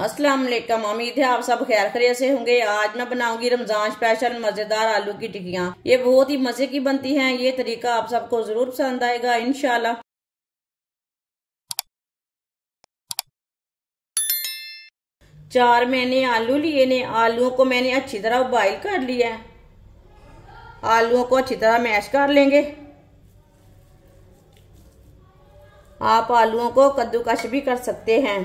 अस्सलाम वालेकुम। उम्मीद है आप सब खैर खैरियत से होंगे। आज मैं बनाऊंगी रमजान स्पेशल मजेदार आलू की टिक्कियाँ। ये बहुत ही मजे की बनती हैं। ये तरीका आप सबको जरूर पसंद आएगा इंशाल्लाह। 4 मैंने आलू लिए ने। आलूओं को मैंने अच्छी तरह बॉईल कर लिया है। आलूओं को अच्छी तरह मैश कर लेंगे। आप आलूओं को कद्दूकश भी कर सकते हैं।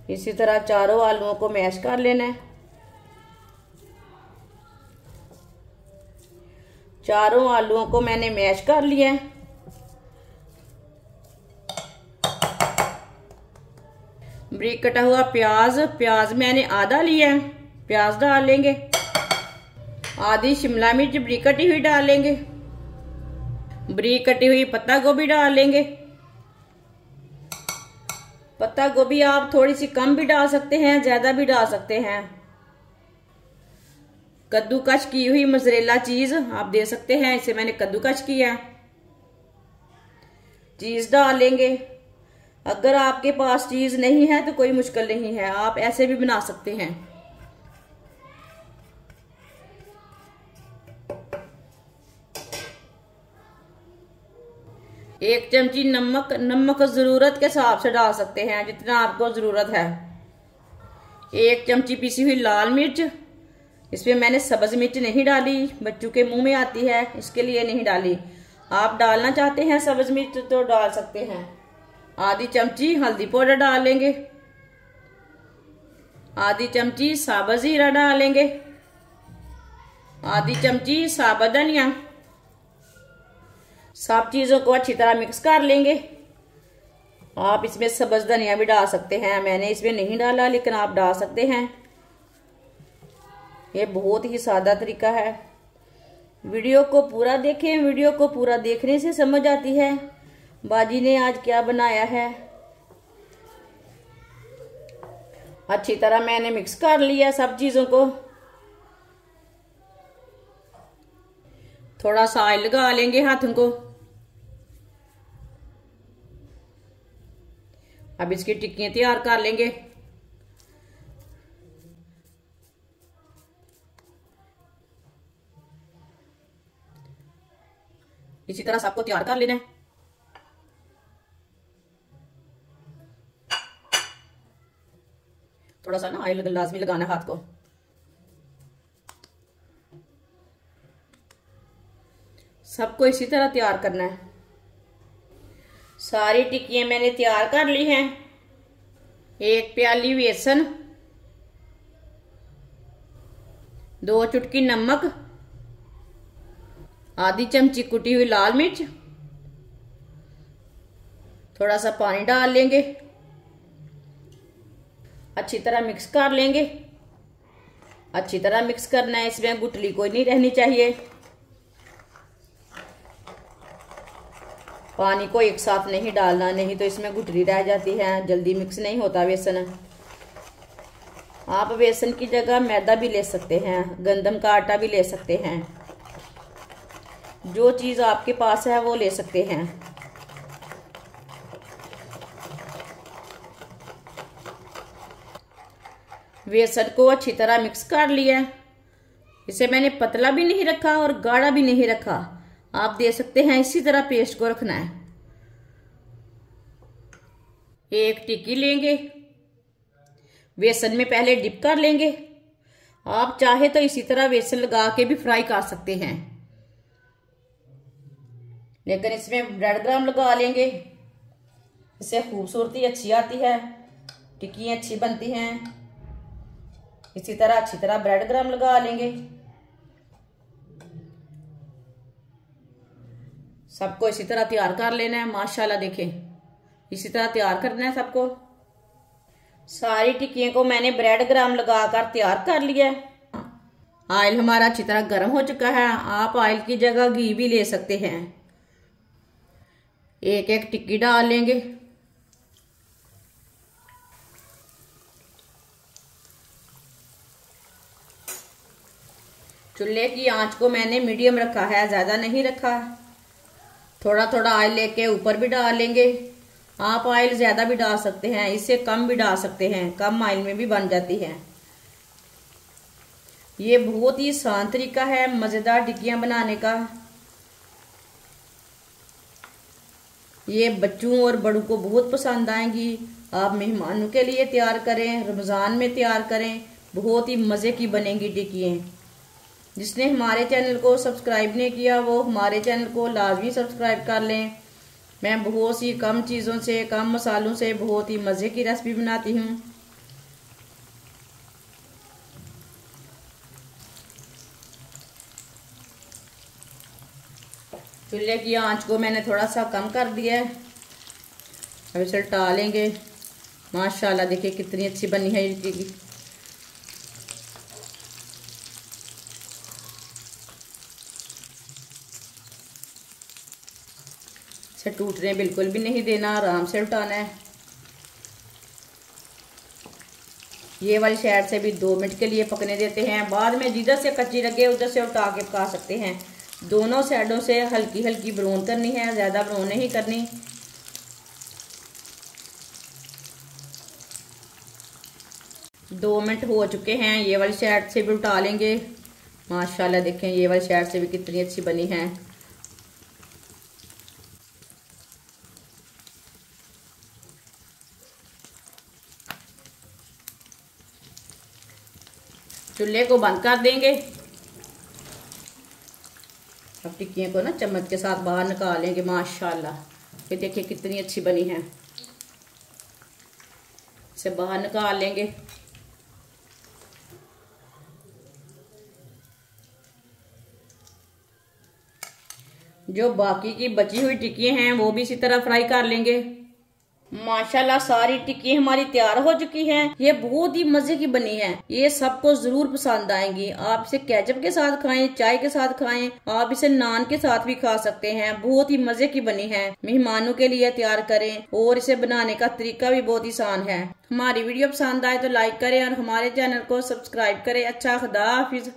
इसी तरह चारों आलूओं को मैश कर लेना है। चारों आलूओं को मैंने मैश कर लिया है। बारीक कटा हुआ प्याज मैंने आधा लिया है। प्याज डाल लेंगे। आधी शिमला मिर्च बारीक कटी हुई डाल लेंगे। बारीक कटी हुई पत्ता गोभी डाल लेंगे। पत्ता गोभी आप थोड़ी सी कम भी डाल सकते हैं, ज्यादा भी डाल सकते हैं। कद्दूकश की हुई मोज़रेला चीज आप दे सकते हैं। इसे मैंने कद्दूकश किया। चीज डाल लेंगे। अगर आपके पास चीज नहीं है तो कोई मुश्किल नहीं है, आप ऐसे भी बना सकते हैं। एक चमची नमक जरूरत के हिसाब से डाल सकते हैं, जितना आपको जरूरत है। एक चमची पिसी हुई लाल मिर्च। इसमें मैंने सब्ज मिर्च नहीं डाली, बच्चों के मुंह में आती है, इसके लिए नहीं डाली। आप डालना चाहते हैं सब्ज मिर्च तो डाल सकते हैं। आधी चमची हल्दी पाउडर डाल लेंगे। आधी चमची साबुत जीरा डाल लेंगे। आधी चमची साबुत धनिया। सब चीजों को अच्छी तरह मिक्स कर लेंगे। आप इसमें सब्ज धनिया भी डाल सकते हैं, मैंने इसमें नहीं डाला, लेकिन आप डाल सकते हैं। ये बहुत ही सादा तरीका है। वीडियो को पूरा देखें। वीडियो को पूरा देखने से समझ आती है बाजी ने आज क्या बनाया है। अच्छी तरह मैंने मिक्स कर लिया सब चीजों को। थोड़ा सा ऑयल लगा लेंगे हाथों को। अब इसकी टिक्कियां तैयार कर लेंगे। इसी तरह सबको तैयार कर लेना है। थोड़ा सा ना ऑयल लाजमी लगाना है हाथ को। सबको इसी तरह तैयार करना है। सारी टिक्कियां मैंने तैयार कर ली हैं। एक प्याली बेसन, 2 चुटकी नमक, आधी चमची कुटी हुई लाल मिर्च, थोड़ा सा पानी डाल लेंगे। अच्छी तरह मिक्स कर लेंगे। अच्छी तरह मिक्स करना है, इसमें गुठली कोई नहीं रहनी चाहिए। पानी को एक साथ नहीं डालना, नहीं तो इसमें गुठली रह जाती है, जल्दी मिक्स नहीं होता बेसन। आप बेसन की जगह मैदा भी ले सकते हैं, गंदम का आटा भी ले सकते हैं। जो चीज आपके पास है वो ले सकते हैं। बेसन को अच्छी तरह मिक्स कर लिया। इसे मैंने पतला भी नहीं रखा और गाढ़ा भी नहीं रखा, आप दे सकते हैं। इसी तरह पेस्ट को रखना है। एक टिक्की लेंगे, बेसन में पहले डिप कर लेंगे। आप चाहे तो इसी तरह बेसन लगा के भी फ्राई कर सकते हैं, लेकिन इसमें ब्रेड क्रम्ब लगा लेंगे। इससे खूबसूरती अच्छी आती है, टिक्कियां अच्छी बनती हैं। इसी तरह अच्छी तरह ब्रेड क्रम्ब लगा लेंगे। सबको इसी तरह तैयार कर लेना है। माशाल्लाह देखें, इसी तरह तैयार करना है सबको। सारी टिक्कियों को मैंने ब्रेड क्रम्ब लगाकर तैयार कर लिया है। ऑयल हमारा अच्छी तरह गर्म हो चुका है। आप ऑयल की जगह घी भी ले सकते हैं। एक एक टिक्की डाल लेंगे। चूल्हे की आंच को मैंने मीडियम रखा है, ज्यादा नहीं रखा। थोड़ा थोड़ा ऑयल लेके ऊपर भी डाल लेंगे आप ऑयल ज्यादा भी डाल सकते हैं, इससे कम भी डाल सकते हैं, कम ऑयल में भी बन जाती है। ये बहुत ही आसान तरीका है मजेदार टिक्कियां बनाने का। ये बच्चों और बड़ों को बहुत पसंद आएंगी। आप मेहमानों के लिए तैयार करें, रमजान में तैयार करें, बहुत ही मजे की बनेंगी टिक्कियां। जिसने हमारे चैनल को सब्सक्राइब नहीं किया वो हमारे चैनल को लाजमी सब्सक्राइब कर लें। मैं बहुत सी कम चीज़ों से, कम मसालों से बहुत ही मज़े की रेसिपी बनाती हूँ। चूल्हे की आंच को मैंने थोड़ा सा कम कर दिया है। अब इसे उल्टा लेंगे। माशाल्लाह देखिए कितनी अच्छी बनी है ये टिक्की। इसे टूटने बिल्कुल भी नहीं देना, आराम से उल्टाना है। ये वाली साइड से भी 2 मिनट के लिए पकने देते हैं। बाद में जिधर से कच्ची लगे उधर से उल्टा के पका सकते हैं। दोनों साइडों से हल्की हल्की ब्राउन करनी है, ज्यादा ब्राउन नहीं करनी। दो मिनट हो चुके हैं। ये वाली साइड से भी उल्टा लेंगे। माशाल्लाह देखें ये वाली साइड से भी कितनी अच्छी बनी है। चूल्हे को बंद कर देंगे। अब टिक्कियों को ना चम्मच के साथ बाहर निकालेंगे। माशाल्लाह ये देखिए कितनी अच्छी बनी है। इसे बाहर निकाल लेंगे। जो बाकी की बची हुई टिक्कियां हैं वो भी इसी तरह फ्राई कर लेंगे। माशाल्लाह सारी टिक्की हमारी तैयार हो चुकी हैं। ये बहुत ही मजे की बनी है। ये सबको जरूर पसंद आएंगी। आप इसे केचप के साथ खाएं, चाय के साथ खाएं, आप इसे नान के साथ भी खा सकते हैं। बहुत ही मजे की बनी है। मेहमानों के लिए तैयार करें और इसे बनाने का तरीका भी बहुत ही आसान है। हमारी वीडियो पसंद आए तो लाइक करें और हमारे चैनल को सब्सक्राइब करें। अच्छा, खुदा हाफिज।